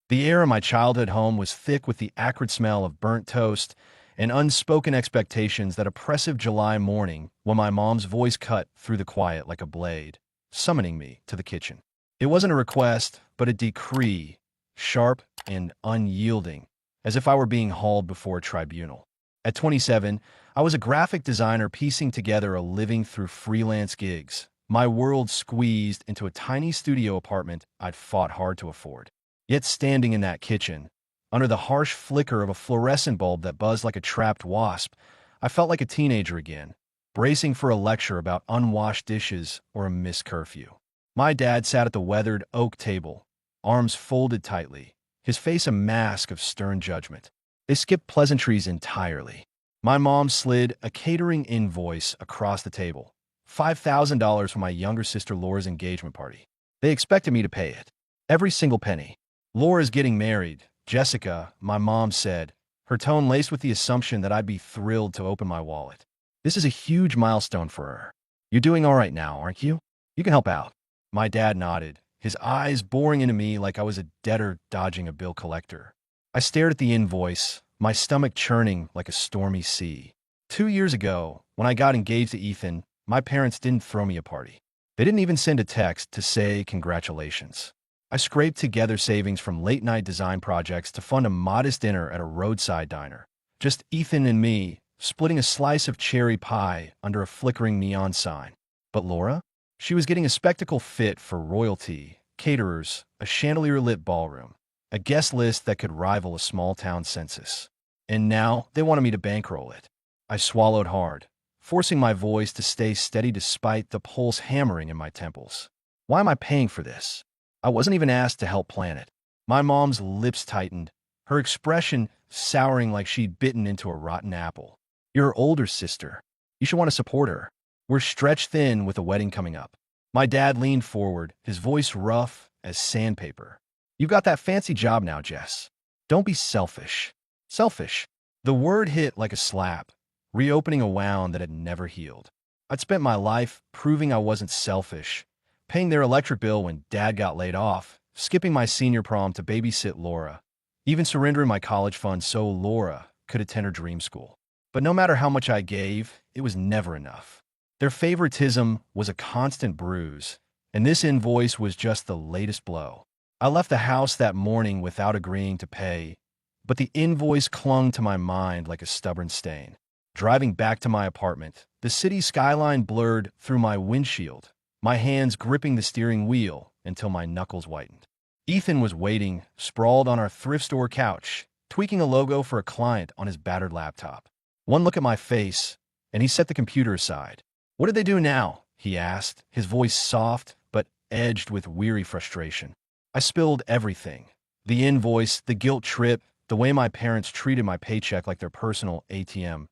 The air in my childhood home was thick with the acrid smell of burnt toast and unspoken expectations that oppressive July morning when my mom's voice cut through the quiet like a blade, summoning me to the kitchen. It wasn't a request, but a decree, sharp and unyielding, as if I were being hauled before a tribunal. At 27, I was a graphic designer piecing together a living through freelance gigs, my world squeezed into a tiny studio apartment I'd fought hard to afford. Yet standing in that kitchen, under the harsh flicker of a fluorescent bulb that buzzed like a trapped wasp, I felt like a teenager again, bracing for a lecture about unwashed dishes or a missed curfew. My dad sat at the weathered oak table, arms folded tightly, his face a mask of stern judgment. They skipped pleasantries entirely. My mom slid a catering invoice across the table, $5,000 for my younger sister Laura's engagement party. They expected me to pay it. Every single penny. Laura's getting married, Jessica, my mom said, her tone laced with the assumption that I'd be thrilled to open my wallet. This is a huge milestone for her. You're doing all right now, aren't you? You can help out. My dad nodded, his eyes boring into me like I was a debtor dodging a bill collector. I stared at the invoice, my stomach churning like a stormy sea. 2 years ago, when I got engaged to Ethan, my parents didn't throw me a party. They didn't even send a text to say congratulations. I scraped together savings from late-night design projects to fund a modest dinner at a roadside diner. Just Ethan and me, splitting a slice of cherry pie under a flickering neon sign. But Laura? She was getting a spectacle fit for royalty, caterers, a chandelier-lit ballroom, a guest list that could rival a small-town census. And now they wanted me to bankroll it. I swallowed hard, forcing my voice to stay steady despite the pulse hammering in my temples. Why am I paying for this? I wasn't even asked to help plan it. My mom's lips tightened, her expression souring like she'd bitten into a rotten apple. You're her older sister. You should want to support her. We're stretched thin with a wedding coming up. My dad leaned forward, his voice rough as sandpaper. You've got that fancy job now, Jess. Don't be selfish. Selfish. The word hit like a slap, reopening a wound that had never healed. I'd spent my life proving I wasn't selfish, paying their electric bill when Dad got laid off, skipping my senior prom to babysit Laura, even surrendering my college fund so Laura could attend her dream school. But no matter how much I gave, it was never enough. Their favoritism was a constant bruise, and this invoice was just the latest blow. I left the house that morning without agreeing to pay, but the invoice clung to my mind like a stubborn stain. Driving back to my apartment, the city skyline blurred through my windshield, my hands gripping the steering wheel until my knuckles whitened. Ethan was waiting, sprawled on our thrift store couch, tweaking a logo for a client on his battered laptop. One look at my face, and he set the computer aside. What did they do now? He asked, his voice soft but edged with weary frustration. I spilled everything. The invoice, the guilt trip, the way my parents treated my paycheck like their personal ATM.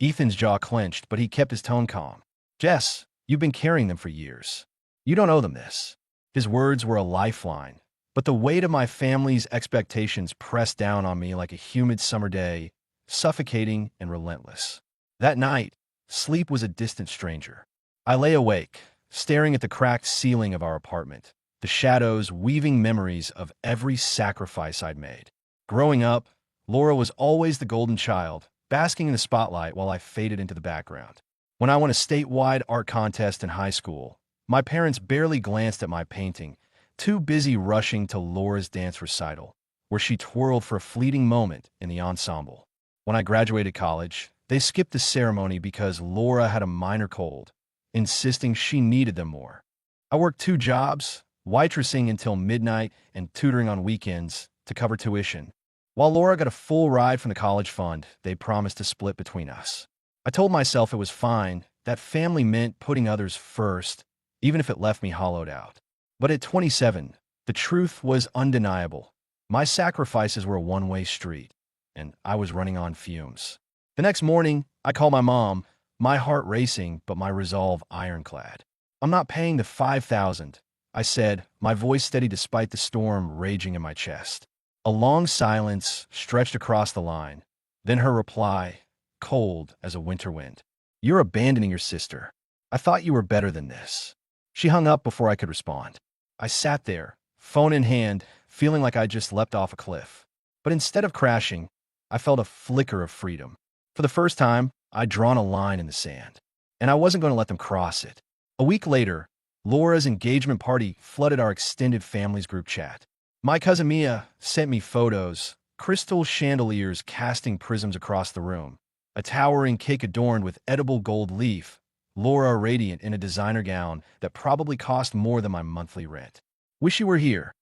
Ethan's jaw clenched, but he kept his tone calm. Jess, you've been carrying them for years. You don't owe them this. His words were a lifeline, but the weight of my family's expectations pressed down on me like a humid summer day, suffocating and relentless. That night, sleep was a distant stranger. I lay awake, staring at the cracked ceiling of our apartment, the shadows weaving memories of every sacrifice I'd made. Growing up, Laura was always the golden child, basking in the spotlight while I faded into the background. When I won a statewide art contest in high school, my parents barely glanced at my painting, too busy rushing to Laura's dance recital, where she twirled for a fleeting moment in the ensemble. When I graduated college, they skipped the ceremony because Laura had a minor cold, insisting she needed them more. I worked 2 jobs, waitressing until midnight and tutoring on weekends to cover tuition. While Laura got a full ride from the college fund they promised to split between us. I told myself it was fine, that family meant putting others first, even if it left me hollowed out. But at 27, the truth was undeniable. My sacrifices were a one-way street, and I was running on fumes. The next morning, I called my mom, my heart racing, but my resolve ironclad. I'm not paying the $5,000, I said, my voice steady despite the storm raging in my chest. A long silence stretched across the line, then her reply, cold as a winter wind. You're abandoning your sister. I thought you were better than this. She hung up before I could respond. I sat there, phone in hand, feeling like I just leapt off a cliff. But instead of crashing, I felt a flicker of freedom. For the first time, I'd drawn a line in the sand, and I wasn't going to let them cross it. A week later, Laura's engagement party flooded our extended family's group chat. My cousin Mia sent me photos, crystal chandeliers casting prisms across the room, a towering cake adorned with edible gold leaf, Laura radiant in a designer gown that probably cost more than my monthly rent. "Wish you were here,"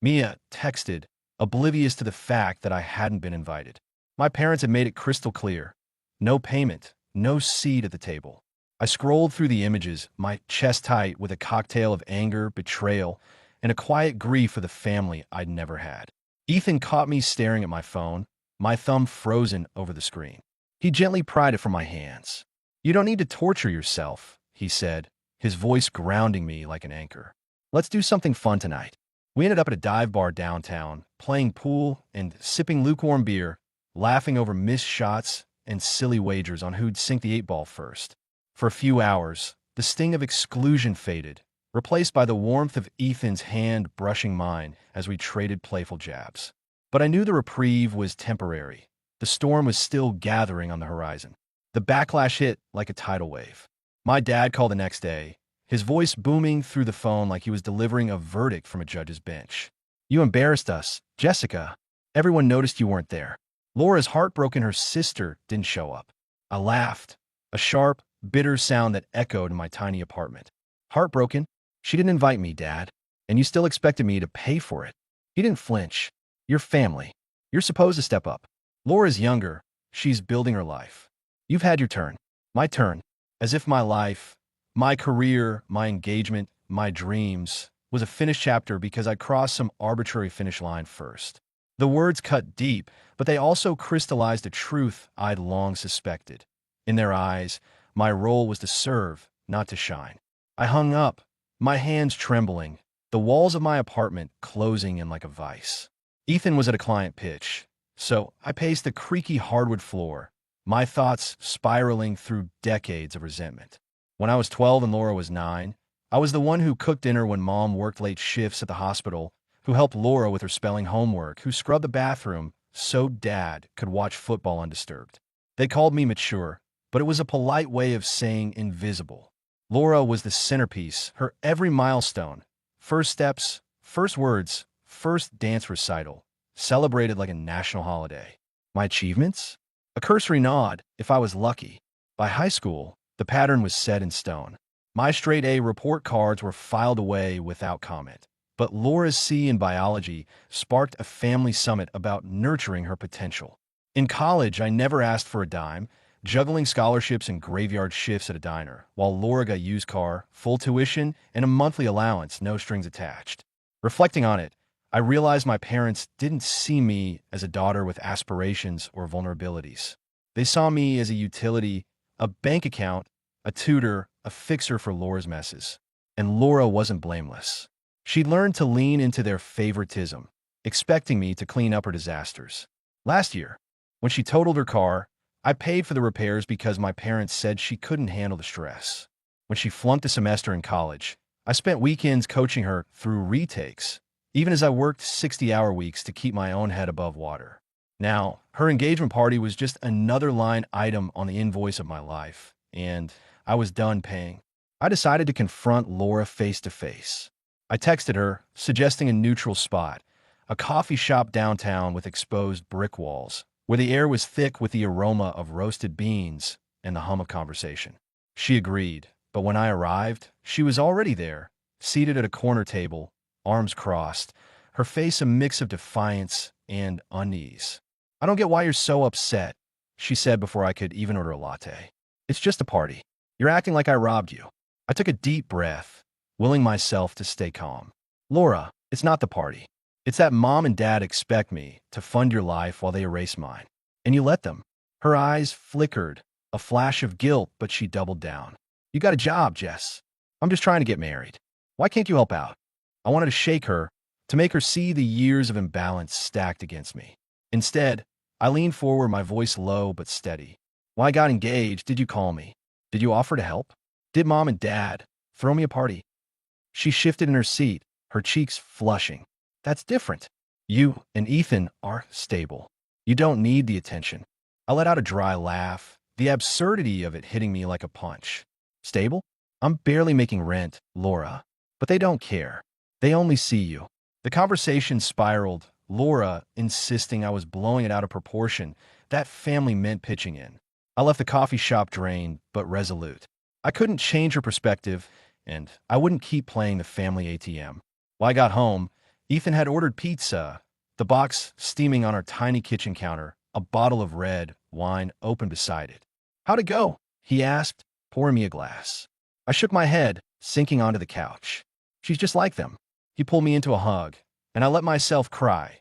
Mia texted, oblivious to the fact that I hadn't been invited. My parents had made it crystal clear. No payment, no seat at the table. I scrolled through the images, my chest tight with a cocktail of anger, betrayal, and a quiet grief for the family I'd never had. Ethan caught me staring at my phone, my thumb frozen over the screen. He gently pried it from my hands. "You don't need to torture yourself," he said, his voice grounding me like an anchor. "Let's do something fun tonight." We ended up at a dive bar downtown, playing pool and sipping lukewarm beer, laughing over missed shots and silly wagers on who'd sink the 8-ball first. For a few hours, the sting of exclusion faded, replaced by the warmth of Ethan's hand brushing mine as we traded playful jabs. But I knew the reprieve was temporary. The storm was still gathering on the horizon. The backlash hit like a tidal wave. My dad called the next day, his voice booming through the phone like he was delivering a verdict from a judge's bench. "You embarrassed us, Jessica. Everyone noticed you weren't there." Laura's heartbroken her sister didn't show up. I laughed, a sharp, bitter sound that echoed in my tiny apartment. "Heartbroken? She didn't invite me, Dad, and you still expected me to pay for it." He didn't flinch. "You're family. You're supposed to step up. Laura's younger. She's building her life. You've had your turn. My turn." As if my life, my career, my engagement, my dreams was a finished chapter because I crossed some arbitrary finish line first. The words cut deep, but they also crystallized a truth I'd long suspected. In their eyes, my role was to serve, not to shine. I hung up, my hands trembling, the walls of my apartment closing in like a vice. Ethan was at a client pitch, so I paced the creaky hardwood floor, my thoughts spiraling through decades of resentment. When I was 12 and Laura was 9, I was the one who cooked dinner when Mom worked late shifts at the hospital, who helped Laura with her spelling homework, who scrubbed the bathroom so Dad could watch football undisturbed. They called me mature, but it was a polite way of saying invisible. Laura was the centerpiece, her every milestone, first steps, first words, first dance recital, celebrated like a national holiday. My achievements? A cursory nod, if I was lucky. By high school, the pattern was set in stone. My straight A report cards were filed away without comment. But Laura's C in biology sparked a family summit about nurturing her potential. In college, I never asked for a dime, juggling scholarships and graveyard shifts at a diner, while Laura got used car, full tuition, and a monthly allowance, no strings attached. Reflecting on it, I realized my parents didn't see me as a daughter with aspirations or vulnerabilities. They saw me as a utility, a bank account, a tutor, a fixer for Laura's messes. And Laura wasn't blameless. She learned to lean into their favoritism, expecting me to clean up her disasters. Last year, when she totaled her car, I paid for the repairs because my parents said she couldn't handle the stress. When she flunked a semester in college, I spent weekends coaching her through retakes, even as I worked 60-hour weeks to keep my own head above water. Now, her engagement party was just another line item on the invoice of my life, and I was done paying. I decided to confront Laura face to face. I texted her, suggesting a neutral spot, a coffee shop downtown with exposed brick walls, where the air was thick with the aroma of roasted beans and the hum of conversation. She agreed, but when I arrived, she was already there, seated at a corner table, arms crossed, her face a mix of defiance and unease. "I don't get why you're so upset," she said before I could even order a latte. "It's just a party. You're acting like I robbed you." I took a deep breath, willing myself to stay calm. "Laura, it's not the party. It's that Mom and Dad expect me to fund your life while they erase mine. And you let them." Her eyes flickered, a flash of guilt, but she doubled down. "You got a job, Jess. I'm just trying to get married. Why can't you help out?" I wanted to shake her, to make her see the years of imbalance stacked against me. Instead, I leaned forward, my voice low but steady. "When I got engaged, did you call me? Did you offer to help? Did Mom and Dad throw me a party?" She shifted in her seat, her cheeks flushing. That's different. You and Ethan are stable. You don't need the attention. I let out a dry laugh, the absurdity of it hitting me like a punch. Stable? I'm barely making rent, Laura. But they don't care. They only see you. The conversation spiraled, Laura insisting I was blowing it out of proportion. That family meant pitching in. I left the coffee shop drained, but resolute. I couldn't change her perspective, and I wouldn't keep playing the family ATM. When I got home, Ethan had ordered pizza, the box steaming on our tiny kitchen counter, a bottle of red wine open beside it. How'd it go? He asked, pouring me a glass. I shook my head, sinking onto the couch. She's just like them. He pulled me into a hug, and I let myself cry,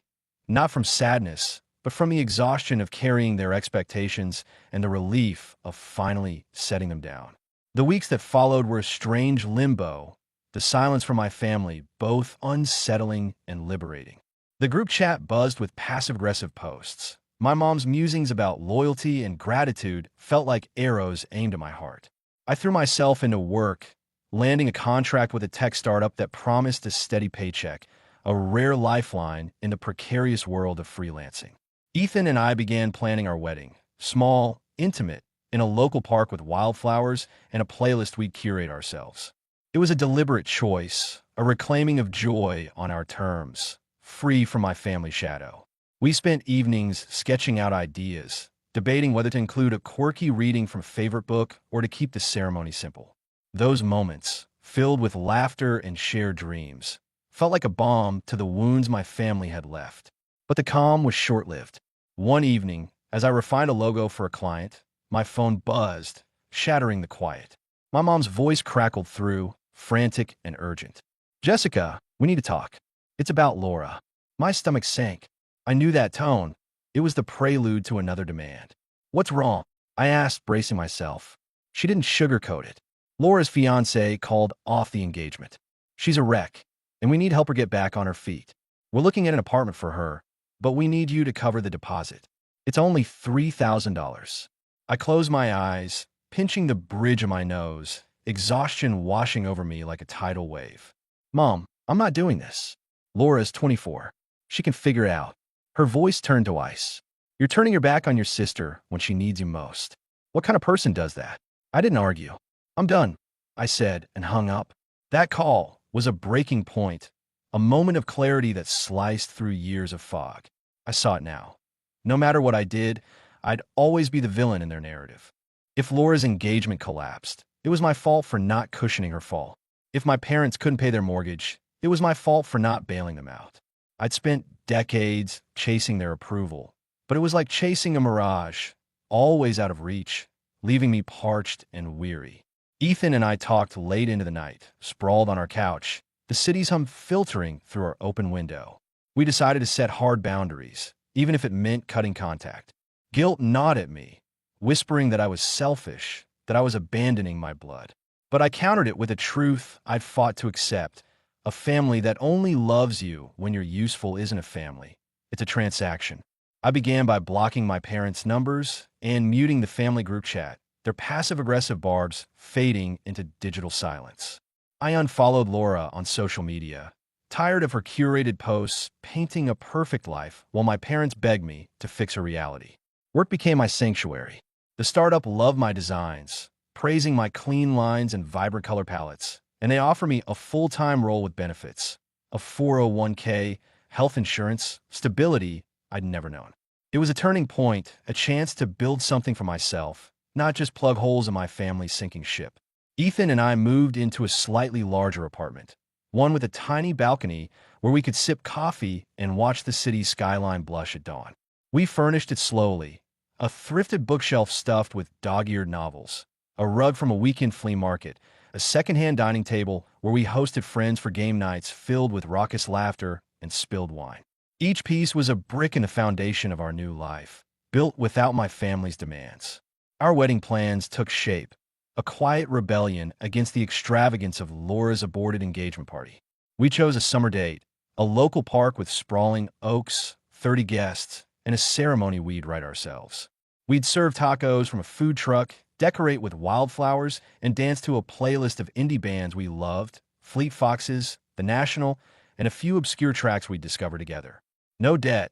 not from sadness, but from the exhaustion of carrying their expectations and the relief of finally setting them down. The weeks that followed were a strange limbo, the silence from my family, both unsettling and liberating. The group chat buzzed with passive-aggressive posts. My mom's musings about loyalty and gratitude felt like arrows aimed at my heart. I threw myself into work, landing a contract with a tech startup that promised a steady paycheck, a rare lifeline in the precarious world of freelancing. Ethan and I began planning our wedding, small, intimate, in a local park with wildflowers and a playlist we'd curate ourselves. It was a deliberate choice, a reclaiming of joy on our terms, free from my family shadow. We spent evenings sketching out ideas, debating whether to include a quirky reading from a favorite book or to keep the ceremony simple. Those moments, filled with laughter and shared dreams, felt like a balm to the wounds my family had left. But the calm was short-lived. One evening, as I refined a logo for a client, my phone buzzed, shattering the quiet. My mom's voice crackled through, frantic and urgent. "Jessica, we need to talk. It's about Laura." My stomach sank. I knew that tone. It was the prelude to another demand. "What's wrong?" I asked, bracing myself. She didn't sugarcoat it. Laura's fiancé called off the engagement. "She's a wreck, and we need help her get back on her feet. We're looking at an apartment for her, but we need you to cover the deposit. It's only $3,000. I closed my eyes, pinching the bridge of my nose, exhaustion washing over me like a tidal wave. "Mom, I'm not doing this." Laura's 24. She can figure it out. Her voice turned to ice. "You're turning your back on your sister when she needs you most. What kind of person does that?" I didn't argue. "I'm done," I said and hung up. That call was a breaking point, a moment of clarity that sliced through years of fog. I saw it now. No matter what I did, I'd always be the villain in their narrative. If Laura's engagement collapsed, it was my fault for not cushioning her fall. If my parents couldn't pay their mortgage, it was my fault for not bailing them out. I'd spent decades chasing their approval, but it was like chasing a mirage, always out of reach, leaving me parched and weary. Ethan and I talked late into the night, sprawled on our couch, the city's hum filtering through our open window. We decided to set hard boundaries, even if it meant cutting contact. Guilt gnawed at me, whispering that I was selfish, that I was abandoning my blood. But I countered it with a truth I'd fought to accept. A family that only loves you when you're useful isn't a family. It's a transaction. I began by blocking my parents' numbers and muting the family group chat, their passive-aggressive barbs fading into digital silence. I unfollowed Laura on social media, tired of her curated posts painting a perfect life while my parents begged me to fix her reality. Work became my sanctuary. The startup loved my designs, praising my clean lines and vibrant color palettes, and they offer me a full-time role with benefits, a 401k, health insurance, stability I'd never known. It was a turning point, a chance to build something for myself, not just plug holes in my family's sinking ship. Ethan and I moved into a slightly larger apartment, one with a tiny balcony where we could sip coffee and watch the city's skyline blush at dawn. We furnished it slowly, a thrifted bookshelf stuffed with dog-eared novels, a rug from a weekend flea market, a secondhand dining table where we hosted friends for game nights filled with raucous laughter and spilled wine. Each piece was a brick in the foundation of our new life, built without my family's demands. Our wedding plans took shape, a quiet rebellion against the extravagance of Laura's aborted engagement party. We chose a summer date, a local park with sprawling oaks, 30 guests, and a ceremony we'd write ourselves. We'd serve tacos from a food truck, decorate with wildflowers, and dance to a playlist of indie bands we loved, Fleet Foxes, The National, and a few obscure tracks we'd discovered together. No debt,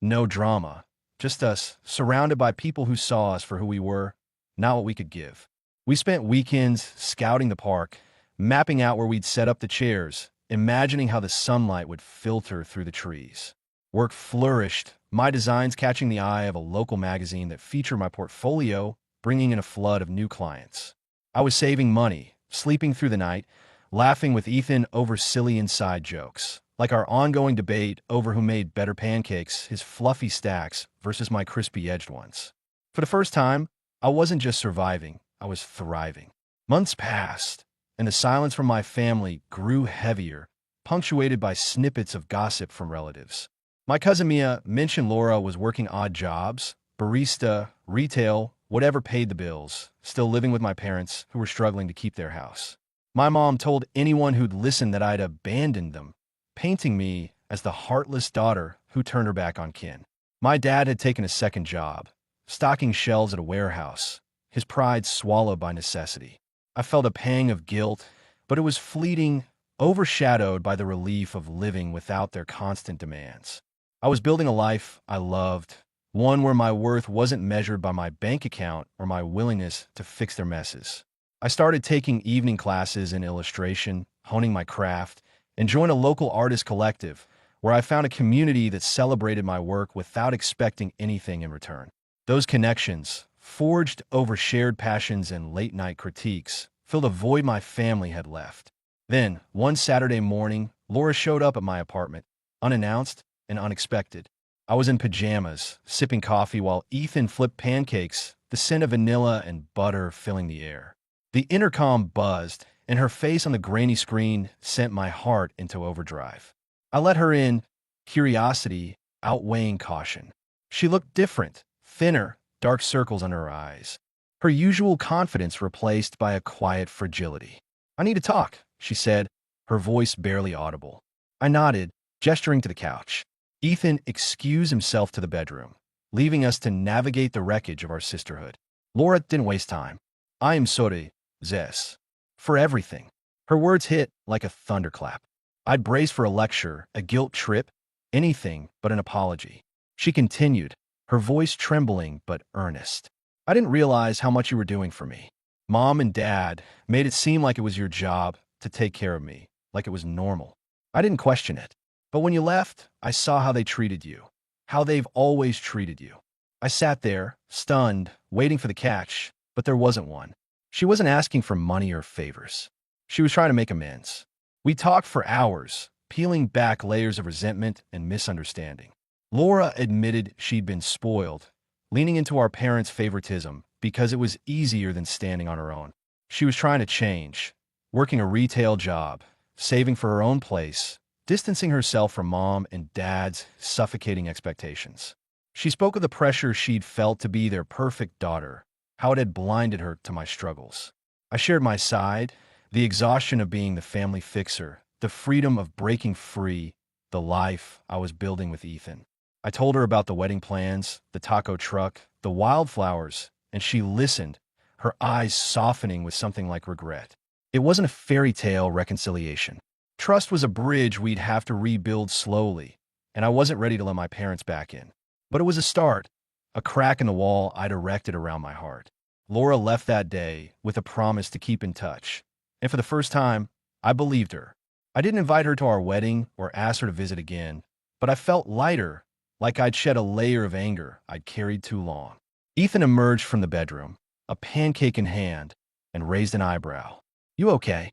no drama, just us, surrounded by people who saw us for who we were, not what we could give. We spent weekends scouting the park, mapping out where we'd set up the chairs, imagining how the sunlight would filter through the trees. Work flourished, my designs catching the eye of a local magazine that featured my portfolio, bringing in a flood of new clients. I was saving money, sleeping through the night, laughing with Ethan over silly inside jokes, like our ongoing debate over who made better pancakes, his fluffy stacks versus my crispy-edged ones. For the first time, I wasn't just surviving, I was thriving. Months passed, and the silence from my family grew heavier, punctuated by snippets of gossip from relatives. My cousin Mia mentioned Laura was working odd jobs, barista, retail, whatever paid the bills, still living with my parents who were struggling to keep their house. My mom told anyone who'd listened that I'd abandoned them, painting me as the heartless daughter who turned her back on kin. My dad had taken a second job, stocking shelves at a warehouse, his pride swallowed by necessity. I felt a pang of guilt, but it was fleeting, overshadowed by the relief of living without their constant demands. I was building a life I loved, one where my worth wasn't measured by my bank account or my willingness to fix their messes. I started taking evening classes in illustration, honing my craft, and joined a local artist collective where I found a community that celebrated my work without expecting anything in return. Those connections, forged over shared passions and late-night critiques, filled a void my family had left. Then, one Saturday morning, Laura showed up at my apartment, unannounced and unexpected. I was in pajamas, sipping coffee while Ethan flipped pancakes, the scent of vanilla and butter filling the air. The intercom buzzed, and her face on the grainy screen sent my heart into overdrive. I let her in, curiosity outweighing caution. She looked different, thinner, dark circles under her eyes. Her usual confidence replaced by a quiet fragility. "I need to talk," she said, her voice barely audible. I nodded, gesturing to the couch. Ethan excused himself to the bedroom, leaving us to navigate the wreckage of our sisterhood. Laura didn't waste time. "I am sorry, Zess, for everything." Her words hit like a thunderclap. I'd braced for a lecture, a guilt trip, anything but an apology. She continued, her voice trembling but earnest. "I didn't realize how much you were doing for me. Mom and Dad made it seem like it was your job to take care of me, like it was normal. I didn't question it. But when you left, I saw how they treated you, how they've always treated you." I sat there, stunned, waiting for the catch, but there wasn't one. She wasn't asking for money or favors. She was trying to make amends. We talked for hours, peeling back layers of resentment and misunderstanding. Laura admitted she'd been spoiled, leaning into our parents' favoritism because it was easier than standing on her own. She was trying to change, working a retail job, saving for her own place, distancing herself from Mom and Dad's suffocating expectations. She spoke of the pressure she'd felt to be their perfect daughter, how it had blinded her to my struggles. I shared my side, the exhaustion of being the family fixer, the freedom of breaking free, the life I was building with Ethan. I told her about the wedding plans, the taco truck, the wildflowers, and she listened, her eyes softening with something like regret. It wasn't a fairy tale reconciliation. Trust was a bridge we'd have to rebuild slowly, and I wasn't ready to let my parents back in. But it was a start, a crack in the wall I'd erected around my heart. Laura left that day with a promise to keep in touch, and for the first time, I believed her. I didn't invite her to our wedding or ask her to visit again, but I felt lighter, like I'd shed a layer of anger I'd carried too long. Ethan emerged from the bedroom, a pancake in hand, and raised an eyebrow. "You okay?"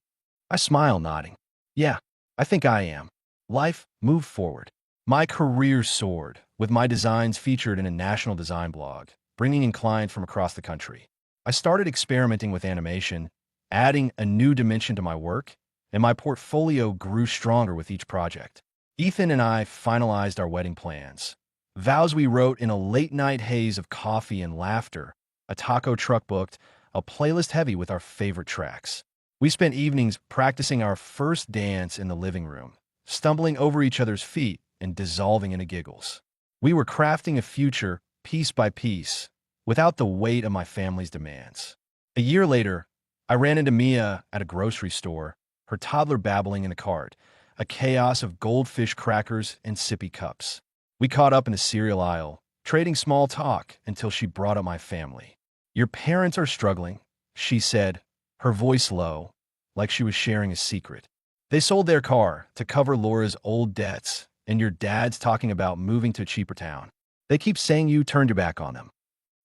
I smiled, nodding. "Yeah, I think I am." Life moved forward. My career soared, with my designs featured in a national design blog, bringing in clients from across the country. I started experimenting with animation, adding a new dimension to my work, and my portfolio grew stronger with each project. Ethan and I finalized our wedding plans, vows we wrote in a late-night haze of coffee and laughter, a taco truck booked, a playlist heavy with our favorite tracks. We spent evenings practicing our first dance in the living room, stumbling over each other's feet and dissolving into giggles. We were crafting a future piece by piece, without the weight of my family's demands. A year later, I ran into Mia at a grocery store, her toddler babbling in a cart, a chaos of goldfish crackers and sippy cups. We caught up in the cereal aisle, trading small talk until she brought up my family. Your parents are struggling, she said, her voice low, like she was sharing a secret. They sold their car to cover Laura's old debts, and your dad's talking about moving to a cheaper town. They keep saying you turned your back on them.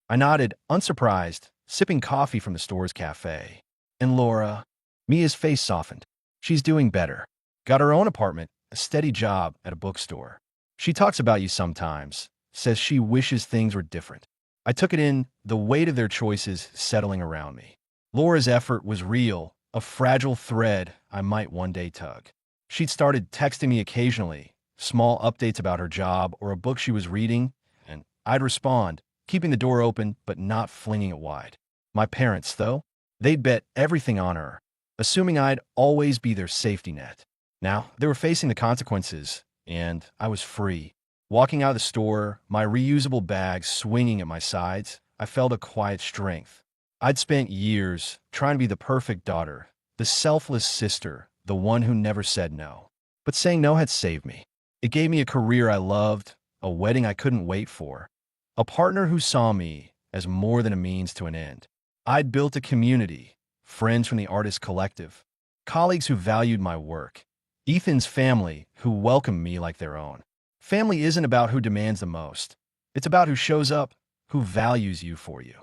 I nodded, unsurprised, sipping coffee from the store's cafe. And Laura? Mia's face softened. She's doing better. Got her own apartment, a steady job at a bookstore. She talks about you sometimes, says she wishes things were different. I took it in, the weight of their choices settling around me. Laura's effort was real, a fragile thread I might one day tug. She'd started texting me occasionally, small updates about her job or a book she was reading, and I'd respond, keeping the door open but not flinging it wide. My parents, though, they'd bet everything on her, assuming I'd always be their safety net. Now, they were facing the consequences, and I was free. Walking out of the store, my reusable bag swinging at my sides, I felt a quiet strength. I'd spent years trying to be the perfect daughter, the selfless sister, the one who never said no. But saying no had saved me. It gave me a career I loved, a wedding I couldn't wait for, a partner who saw me as more than a means to an end. I'd built a community, friends from the artist collective, colleagues who valued my work, Ethan's family who welcomed me like their own. Family isn't about who demands the most. It's about who shows up, who values you for you.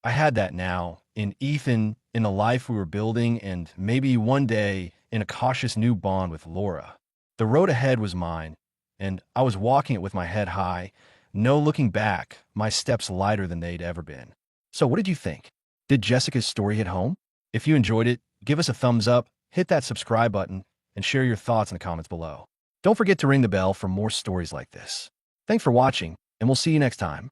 I had that now, in Ethan, in the life we were building, and maybe one day in a cautious new bond with Laura. The road ahead was mine, and I was walking it with my head high, no looking back, my steps lighter than they'd ever been. So what did you think? Did Jessica's story hit home? If you enjoyed it, give us a thumbs up, hit that subscribe button, and share your thoughts in the comments below. Don't forget to ring the bell for more stories like this. Thanks for watching, and we'll see you next time.